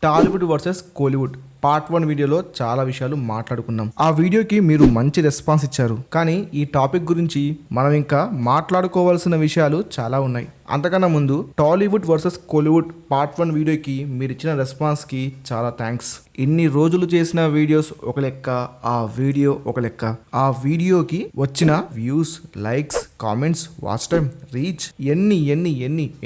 Tollywood versus Kollywood part 1 వీడియోలో చాలా విషయాలు మాట్లాడుకున్నాం. ఆ వీడియోకి మీరు మంచి రెస్పాన్స్ ఇచ్చారు. కానీ ఈ టాపిక్ గురించి మనం ఇంకా మాట్లాడుకోవాల్సిన విషయాలు చాలా ఉన్నాయి. అంతకన్నా ముందు టాలీవుడ్ వర్సెస్ కోలీవుడ్ పార్ట్ 1 వీడియోకి మీరు ఇచ్చిన రెస్పాన్స్కి చాలా థ్యాంక్స్. ఇన్ని రోజులు చేసిన వీడియోస్ ఒక లెక్క, ఆ వీడియో ఒక లెక్క. ఆ వీడియోకి వచ్చిన views, likes, comments, watch time, reach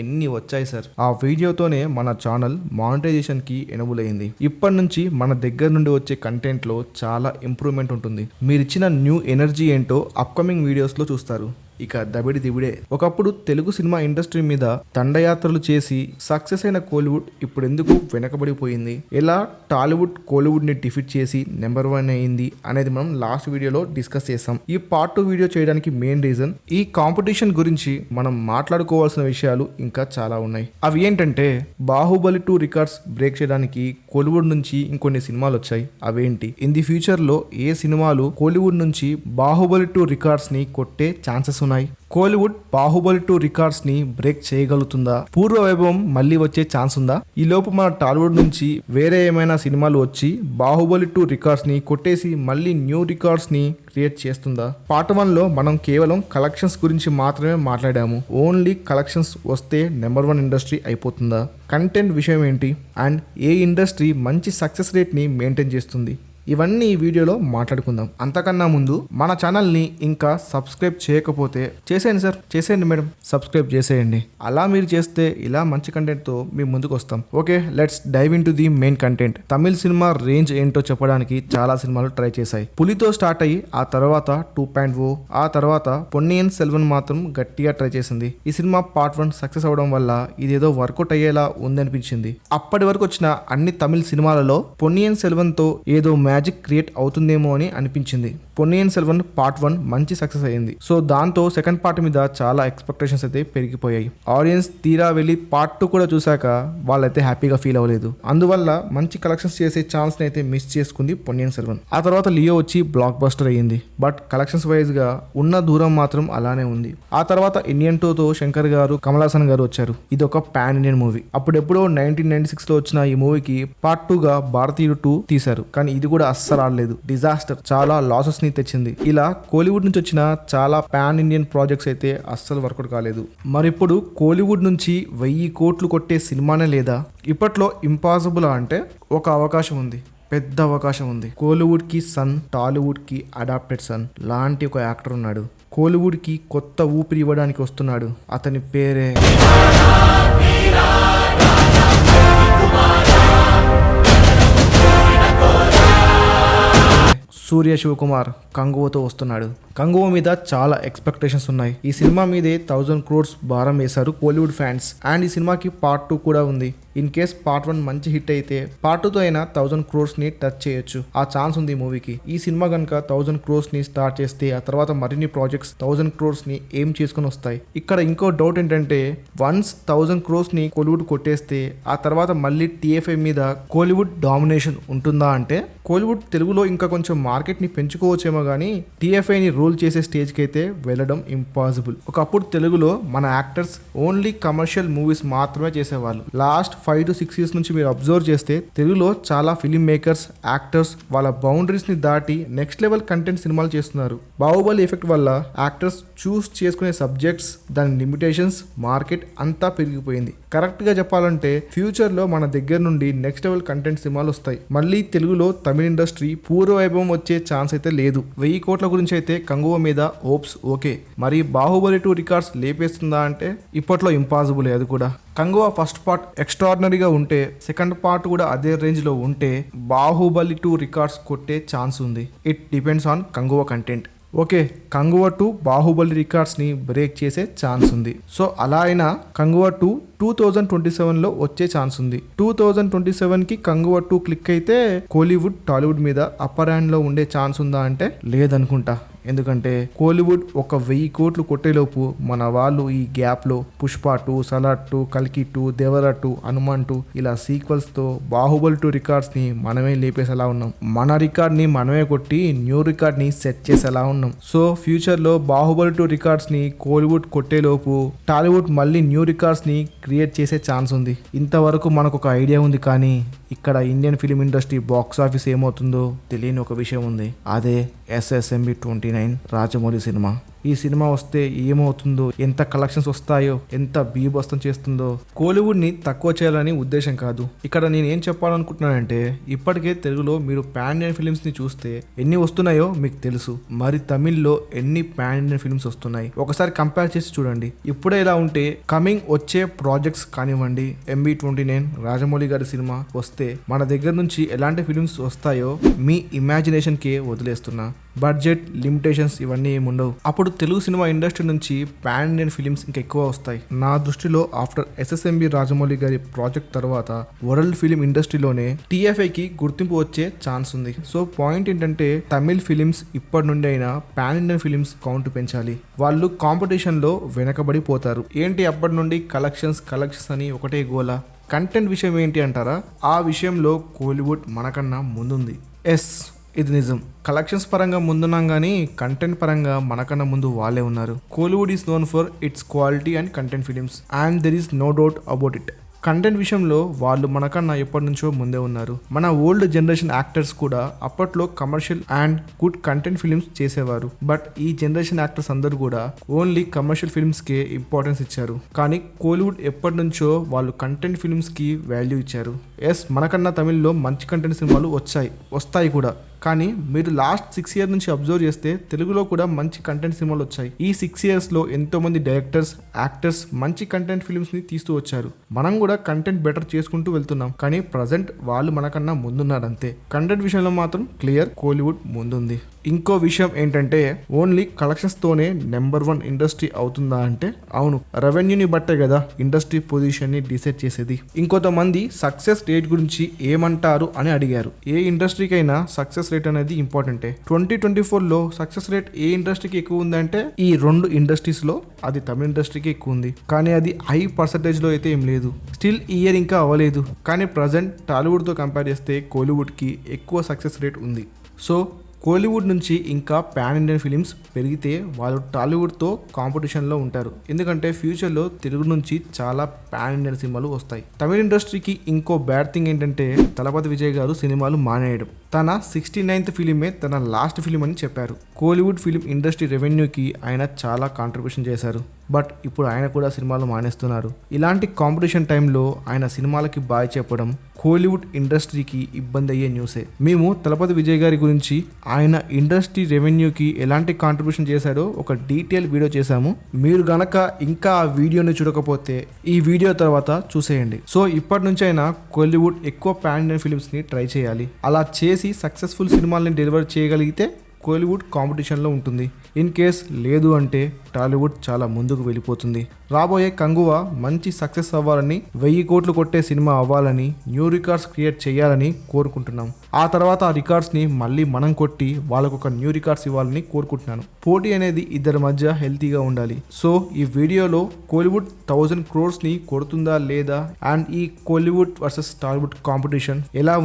ఎన్ని వచ్చాయి సార్. ఆ వీడియోతోనే మన ఛానల్ మానిటైజేషన్కి ఎనబుల్ అయింది. ఇప్పటి నుంచి మన దగ్గర నుండి వచ్చే కంటెంట్లో చాలా ఇంప్రూవ్మెంట్ ఉంటుంది. మీరిచ్చిన న్యూ ఎనర్జీ ఏంటో అప్కమింగ్ వీడియోస్లో చూస్తారు. ఇక దబిడి దిబిడే. ఒకప్పుడు తెలుగు సినిమా ఇండస్ట్రీ మీద దండయాత్రలు చేసి సక్సెస్ అయిన కోలీవుడ్ ఇప్పుడు ఎందుకు వెనకబడిపోయింది, ఎలా టాలీవుడ్ కోలీవుడ్ ని డిఫీట్ చేసి నెంబర్ 1 అయింది అనేది మనం లాస్ట్ వీడియోలో డిస్కస్ చేసాం. ఈ పార్ట్ 2 వీడియో చేయడానికి మెయిన్ రీజన్ ఈ కాంపిటీషన్ గురించి మనం మాట్లాడుకోవాల్సిన విషయాలు ఇంకా చాలా ఉన్నాయి. అవి ఏంటంటే బాహుబలి 2 రికార్డ్స్ బ్రేక్ చేయడానికి కోలీవుడ్ నుంచి ఇంకొన్ని సినిమాలు వచ్చాయి. అవేంటి, ఇన్ ది ఫ్యూచర్ లో ఏ సినిమాలు కోలీవుడ్ నుంచి బాహుబలి 2 రికార్డ్స్ ని కొట్టే ఛాన్సెస్ ఉన్నాయి, కోలీవుడ్ బాహుబలి 2 రికార్డ్స్ ని బ్రేక్ చేయగలుగుతుందా, పూర్వ వైభవం మళ్ళీ వచ్చే ఛాన్స్ ఉందా, ఈ లోపు మన టాలీవుడ్ నుంచి వేరే ఏమైనా సినిమాలు వచ్చి బాహుబలి 2 రికార్డ్స్ ని కొట్టేసి మళ్ళీ న్యూ రికార్డ్స్ ని క్రియేట్ చేస్తుందా. పార్ట్ 1 లో మనం కేవలం కలెక్షన్స్ గురించి మాత్రమే మాట్లాడాము. ఓన్లీ కలెక్షన్స్ వస్తే నెంబర్ 1 ఇండస్ట్రీ అయిపోతుందా, కంటెంట్ విషయం ఏంటి, అండ్ ఏ ఇండస్ట్రీ మంచి సక్సెస్ రేట్ ని మెయింటైన్ చేస్తుంది, ఇవన్నీ ఈ వీడియోలో మాట్లాడుకుందాం. అంతకన్నా ముందు మన ఛానల్ని ఇంకా సబ్స్క్రైబ్ చేయకపోతే చేసేయండి సార్, చేసేయండి మేడం, సబ్స్క్రైబ్ చేసేయండి. అలా మీరు చేస్తే ఇలా మంచి కంటెంట్తో మేము ముందుకు వస్తాం. Okay, let's dive into the main content. Tamil cinema range ఏంటో చెప్పడానికి చాలా సినిమాలు ట్రై చేశాయి. పులితో స్టార్ట్ అయ్యి ఆ తర్వాత 2.0, ఆ తర్వాత పొన్నియిన్ సెల్వన్ మాత్రం గట్టిగా ట్రై చేసింది. ఈ సినిమా పార్ట్ 1 సక్సెస్ అవడం వల్ల ఇదేదో వర్కౌట్ అయ్యేలా ఉందనిపించింది. అప్పటి వరకు వచ్చిన అన్ని తమిళ సినిమాలలో పొన్నియిన్ సెల్వన్ తో ఏదో మ్యాజిక్ క్రియేట్ అవుతుందేమో అని అనిపించింది. పొన్నియిన్ సెల్వన్ పార్ట్ 1 మంచి సక్సెస్ అయ్యింది. సో దాంతో సెకండ్ పార్ట్ మీద చాలా ఎక్స్పెక్టేషన్స్ అయితే పెరిగిపోయాయి. ఆడియన్స్ తీరా వెళ్ళి పార్ట్ 2 కూడా చూసాక వాళ్ళైతే హ్యాపీగా ఫీల్ అవ్వలేదు. అందువల్ల మంచి కలెక్షన్స్ చేసే ఛాన్స్ అయితే మిస్ చేసుకుంది పొన్నియిన్ సెల్వన్. ఆ తర్వాత లియో వచ్చి బ్లాక్ బస్టర్ అయ్యింది. బట్ కలెక్షన్స్ వైజ్ గా ఉన్న దూరం మాత్రం అలానే ఉంది. ఆ తర్వాత ఇండియన్ 2తో శంకర్ గారు, కమల్ హాసన్ గారు వచ్చారు. ఇది ఒక పాన్ ఇండియన్ మూవీ. అప్పుడెప్పుడో 1996 లో వచ్చిన ఈ మూవీకి పార్ట్ 2 గా భారతీయుడు 2 తీశారు. కానీ ఇది కూడా అస్సలు ఆడలేదు. డిజాస్టర్, చాలా లాసెస్ ని తెచ్చింది. ఇలా కోలీవుడ్ నుంచి వచ్చిన చాలా పాన్ ఇండియన్ ప్రాజెక్ట్స్ అయితే అస్సలు వర్కౌట్ కాలేదు. మరిప్పుడు కోలీవుడ్ నుంచి 1000 కోట్లు కొట్టే సినిమానే లేదా? ఇప్పట్లో ఇంపాసిబుల్ అంటే ఒక అవకాశం ఉంది, పెద్ద అవకాశం ఉంది. కోలీవుడ్ కి సన్, టాలీవుడ్ కి అడాప్టెడ్ సన్ లాంటి ఒక యాక్టర్ ఉన్నాడు. కోలీవుడ్ కి కొత్త ఊపిరి ఇవ్వడానికి వస్తున్నాడు. అతని పేరే సూర్య శివకుమార్. కంగువతో వస్తున్నాడు. కంగువ మీద చాలా ఎక్స్పెక్టేషన్స్ ఉన్నాయి. ఈ సినిమా మీదే 1000 crores భారం వేశారు కోలీవుడ్ ఫ్యాన్స్. అండ్ ఈ సినిమాకి పార్ట్ 2 కూడా ఉంది. ఇన్ కేస్ పార్ట్ 1 మంచి హిట్ అయితే పార్ట్ 2తో అయినా 1000 crores ని టచ్ చేయొచ్చు. ఆ ఛాన్స్ ఉంది ఈ మూవీకి. ఈ సినిమా కనుక 1000 crores ని స్టార్ట్ చేస్తే ఆ తర్వాత మరిన్ని ప్రాజెక్ట్స్ 1000 crores ని ఏం చేసుకుని వస్తాయి. ఇక్కడ ఇంకో డౌట్ ఏంటంటే వన్స్ 1000 crores ని కోలీవుడ్ కొట్టేస్తే ఆ తర్వాత మళ్ళీ TFI మీద కోలీవుడ్ డామినేషన్ ఉంటుందా అంటే కోలీవుడ్ తెలుగులో ఇంకా కొంచెం మార్కెట్ ని పెంచుకోవచ్చేమో కానీ TFI ని రూల్ చేసే స్టేజ్ కి అయితే వెళ్ళడం ఇంపాసిబుల్. ఒకప్పుడు తెలుగులో మన యాక్టర్స్ ఓన్లీ కమర్షియల్ మూవీస్ మాత్రమే చేసేవాళ్ళు. లాస్ట్ 5 to 6 years నుంచి మీరు అబ్జర్వ్ చేస్తే తెలుగులో చాలా ఫిలిం మేకర్స్, యాక్టర్స్ వాళ్ళ బౌండరీస్ ని దాటి నెక్స్ట్ లెవెల్ కంటెంట్ సినిమాలు చేస్తున్నారు. బాహుబలి ఎఫెక్ట్ వల్ల యాక్టర్స్ చూస్ చేసుకునే సబ్జెక్ట్స్, దాని లిమిటేషన్స్, మార్కెట్ అంతా పెరిగిపోయింది. కరెక్ట్ గా చెప్పాలంటే ఫ్యూచర్ లో మన దగ్గర నుండి నెక్స్ట్ లెవెల్ కంటెంట్ సినిమాలు వస్తాయి. మళ్ళీ తెలుగులో తమిళ ఇండస్ట్రీ పూర్వ వైభవం వచ్చే ఛాన్స్ అయితే లేదు. 1000 కోట్ల గురించి అయితే కంగువ మీద హోప్స్ ఓకే. మరి బాహుబలి 2 రికార్డ్స్ లేపేస్తుందా అంటే ఇప్పట్లో ఇంపాసిబుల్. అది కూడా కంగువ ఫస్ట్ పార్ట్ ఎక్స్ట్రాడినరీగా ఉంటే సెకండ్ పార్ట్ కూడా అదే రేంజ్ లో ఉంటే బాహుబలి 2 రికార్డ్స్ కొట్టే ఛాన్స్ ఉంది. It depends on Kanguva content. Okay, Kanguva 2 Baahubali records ని బ్రేక్ చేసే ఛాన్స్ ఉంది. సో అలా అయినా కంగువ 2 2027లో వచ్చే ఛాన్స్ ఉంది. 2027కి కంగువ 2 క్లిక్ అయితే కోలీవుడ్ టాలీవుడ్ మీద అప్పర్ హ్యాండ్ లో ఉండే ఛాన్స్ ఉందా అంటే లేదనుకుంటా. ఎందుకంటే కోలీవుడ్ ఒక 1000 కోట్లు కొట్టేలోపు మన వాళ్ళు ఈ గ్యాప్ లో పుష్ప 2, సలార్ 2, కల్కి 2, దేవరా 2, హనుమాన్ 2 ఇలా సీక్వెల్స్ తో బాహుబలి 2 రికార్డ్స్ ని మనమే లేపేసేలా ఉన్నాం. మన రికార్డ్ ని మనమే కొట్టి న్యూ రికార్డ్ ని సెట్ చేసేలా ఉన్నాం. సో ఫ్యూచర్ లో బాహుబలి 2 రికార్డ్స్ ని కోలీవుడ్ కొట్టేలోపు టాలీవుడ్ మళ్ళీ న్యూ రికార్డ్స్ ని క్రియేట్ చేసే ఛాన్స్ ఉంది. ఇంతవరకు మనకు ఒక ఐడియా ఉంది, కానీ ఇక్కడ Indian film industry box office ఏమవుతుందో తెలియని ఒక విషయం ఉంది. అదే SSMB 29 రాజమౌళి సినిమా. ఈ సినిమా వస్తే ఏమవుతుందో, ఎంత కలెక్షన్స్ వస్తాయో, ఎంత బీభత్సం చేస్తుందో. కోలీవుడ్ ని తక్కువ చేయాలని ఉద్దేశం కాదు. ఇక్కడ నేను ఏం చెప్పాలనుకుంటున్నానంటే, ఇప్పటికే తెలుగులో మీరు పాన్ ఇండియన్ ఫిలిమ్స్ ని చూస్తే ఎన్ని వస్తున్నాయో మీకు తెలుసు. మరి తమిళ్లో ఎన్ని పాన్ ఇండియన్ ఫిలిమ్స్ వస్తున్నాయి ఒకసారి కంపేర్ చేసి చూడండి. ఇప్పుడే ఇలా ఉంటే కమింగ్ వచ్చే ప్రాజెక్ట్స్ కానివ్వండి, MB29 రాజమౌళి గారి సినిమా వస్తే మన దగ్గర నుంచి ఎలాంటి ఫిలిమ్స్ వస్తాయో మీ ఇమాజినేషన్ కే వదిలేస్తున్నా. బడ్జెట్ లిమిటేషన్స్ ఇవన్నీ ఏముండవు. అప్పుడు తెలుగు సినిమా ఇండస్ట్రీ నుంచి పాన్ ఇండియన్ ఫిలిమ్స్ ఇంకెక్కువ వస్తాయి. నా దృష్టిలో ఆఫ్టర్ SSMB రాజమౌళి గారి ప్రాజెక్ట్ తర్వాత వరల్డ్ ఫిలిం ఇండస్ట్రీలోనే TFI కి గుర్తింపు వచ్చే ఛాన్స్ ఉంది. సో పాయింట్ ఏంటంటే, తమిళ్ ఫిలిమ్స్ ఇప్పటి నుండి అయినా పాన్ ఇండియన్ ఫిలిమ్స్ కౌంట్ పెంచాలి. వాళ్ళు కాంపిటీషన్ లో వెనకబడిపోతారు. ఏంటి అప్పటి నుండి కలెక్షన్స్ అని ఒకటే గోలా. కంటెంట్ విషయం ఏంటి అంటారా? ఆ విషయంలో కోలీవుడ్ మనకన్నా ముందుంది. ఇది నిజం. కలెక్షన్స్ పరంగా ముందున్నాం కానీ కంటెంట్ పరంగా మనకన్నా ముందు వాళ్ళే ఉన్నారు. Kollywood is known for its quality and content films and there is no doubt about it. Content విషయంలో వాళ్ళు మనకన్నా ఎప్పటి నుంచో ముందే ఉన్నారు. మన ఓల్డ్ జనరేషన్ యాక్టర్స్ కూడా అప్పట్లో commercial and good content films చేసేవారు. బట్ ఈ జనరేషన్ యాక్టర్స్ అందరూ కూడా ఓన్లీ కమర్షియల్ ఫిల్మ్స్ కే ఇంపార్టెన్స్ ఇచ్చారు. కానీ కోలీవుడ్ ఎప్పటి నుంచో వాళ్ళు కంటెంట్ ఫిల్మ్స్ కి వాల్యూ ఇచ్చారు. మనకన్నా తమిళ్లో మంచి కంటెంట్ సినిమాలు వస్తాయి కూడా. కానీ మీరు లాస్ట్ 6 years నుంచి అబ్జర్వ్ చేస్తే తెలుగులో కూడా మంచి కంటెంట్ సినిమాలు వచ్చాయి. ఈ 6 years లో ఎంతో మంది డైరెక్టర్స్, యాక్టర్స్ మంచి కంటెంట్ ఫిల్మ్స్ ని తీస్తూ వచ్చారు. మనం కూడా కంటెంట్ బెటర్ చేసుకుంటూ వెళ్తున్నాం. కానీ ప్రజెంట్ వాళ్ళు మనకన్నా ముందున్నారు అంతే. కంటెంట్ విషయంలో మాత్రం క్లియర్ కోలీవుడ్ ముందుంది. ఇంకో విషయం ఏంటంటే, ఓన్లీ కలెక్షన్స్ తోనే నెంబర్ 1 ఇండస్ట్రీ అవుతుందా అంటే అవును. రెవెన్యూని బట్టే కదా ఇండస్ట్రీ పొజిషన్ ని డిసైడ్ చేసేది. ఇంకొంతమంది సక్సెస్ రేట్ గురించి ఏమంటారు అని అడిగారు. ఏ ఇండస్ట్రీకైనా సక్సెస్ రేట్ అనేది ఇంపార్టెంటే. 2024లో సక్సెస్ రేట్ ఏ ఇండస్ట్రీకి ఎక్కువ ఉందంటే ఈ 2 ఇండస్ట్రీస్ లో అది తమిళ ఇండస్ట్రీకి ఎక్కువ ఉంది. కానీ అది హై పర్సంటేజ్ లో అయితే ఏం లేదు. స్టిల్ ఈ ఇయర్ ఇంకా అవ్వలేదు. కానీ ప్రజెంట్ టాలీవుడ్ తో కంపేర్ చేస్తే కోలీవుడ్ కి ఎక్కువ సక్సెస్ రేట్ ఉంది. సో కోలీవుడ్ నుంచి ఇంకా పాన్ ఇండియన్ ఫిలిమ్స్ పెరిగితే వాళ్ళు టాలీవుడ్తో కాంపిటీషన్లో ఉంటారు. ఎందుకంటే ఫ్యూచర్లో తెలుగు నుంచి చాలా పాన్ ఇండియన్ సినిమాలు వస్తాయి. తమిళ ఇండస్ట్రీకి ఇంకో బ్యాడ్ థింగ్ ఏంటంటే, తలపతి విజయ్ గారు సినిమాలు మానేయడం. తన 69th ఫిలిమే తన లాస్ట్ ఫిలిం అని చెప్పారు. కోలీవుడ్ ఫిలిం ఇండస్ట్రీ రెవెన్యూకి ఆయన చాలా కాంట్రిబ్యూషన్ చేశారు. బట్ ఇప్పుడు ఆయన కూడా సినిమాలు మానేస్తున్నారు. ఇలాంటి కాంపిటీషన్ టైంలో ఆయన సినిమాలకి బాయ్ చెప్పడం కోలీవుడ్ ఇండస్ట్రీకి ఇబ్బంది అయ్యే న్యూసే. మేము తలపతి విజయ్ గారి గురించి, ఆయన ఇండస్ట్రీ రెవెన్యూకి ఎలాంటి కాంట్రిబ్యూషన్ చేశాడో ఒక డీటెయిల్ వీడియో చేశాము. మీరు గనక ఇంకా ఆ వీడియోని చూడకపోతే ఈ వీడియో తర్వాత చూసేయండి. సో ఇప్పటి నుంచి అయినా కోలీవుడ్ ఎక్కువ పాన్ ఇండియన్ ఫిలిమ్స్ ని ట్రై చేయాలి. అలా చేసి సక్సెస్ఫుల్ సినిమాలని డెలివర్ చేయగలిగితే కోలీవుడ్ కాంపిటీషన్లో ఉంటుంది. ఇన్ కేస్ లేదు అంటే టాలీవుడ్ చాలా ముందుకు వెళ్ళిపోతుంది. రాబోయే కంగువా మంచి సక్సెస్ అవ్వాలని, 1000 కోట్లు కొట్టే సినిమా అవ్వాలని, న్యూ రికార్డ్స్ క్రియేట్ చేయాలని కోరుకుంటున్నాం. ఆ తర్వాత ఆ రికార్డ్స్ని మళ్ళీ మనం కొట్టి వాళ్ళకు ఒక న్యూ రికార్డ్స్ ఇవ్వాలని కోరుకుంటున్నాను. పోటీ అనేది ఇద్దరి మధ్య హెల్తీగా ఉండాలి. సో ఈ వీడియోలో కోలీవుడ్ 1000 crores ని కొడుతుందా లేదా, అండ్ ఈ కోలీవుడ్ వర్సెస్ టాలీవుడ్ కాంపిటీషన్ ఎలా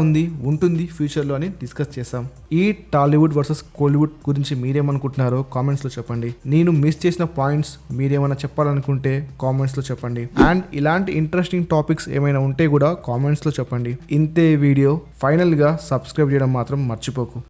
ఉంటుంది ఫ్యూచర్లో అని డిస్కస్ చేసాం. ఈ టాలీవుడ్ వర్సెస్ కోలీవుడ్ గురించి మీరేమనుకుంటున్నారో కామెంట్స్లో చెప్పండి. నేను మిస్ చేసిన పాయింట్స్ మీరేమైనా చెప్పాలనుకుంటే కామెంట్స్లో చెప్పండి. అండ్ ఇలాంటి ఇంట్రెస్టింగ్ టాపిక్స్ ఏమైనా ఉంటే కూడా కామెంట్స్లో చెప్పండి. ఇంతే వీడియో. ఫైనల్గా సబ్స్క్రైబ్ చేయడం మాత్రం మర్చిపోకు.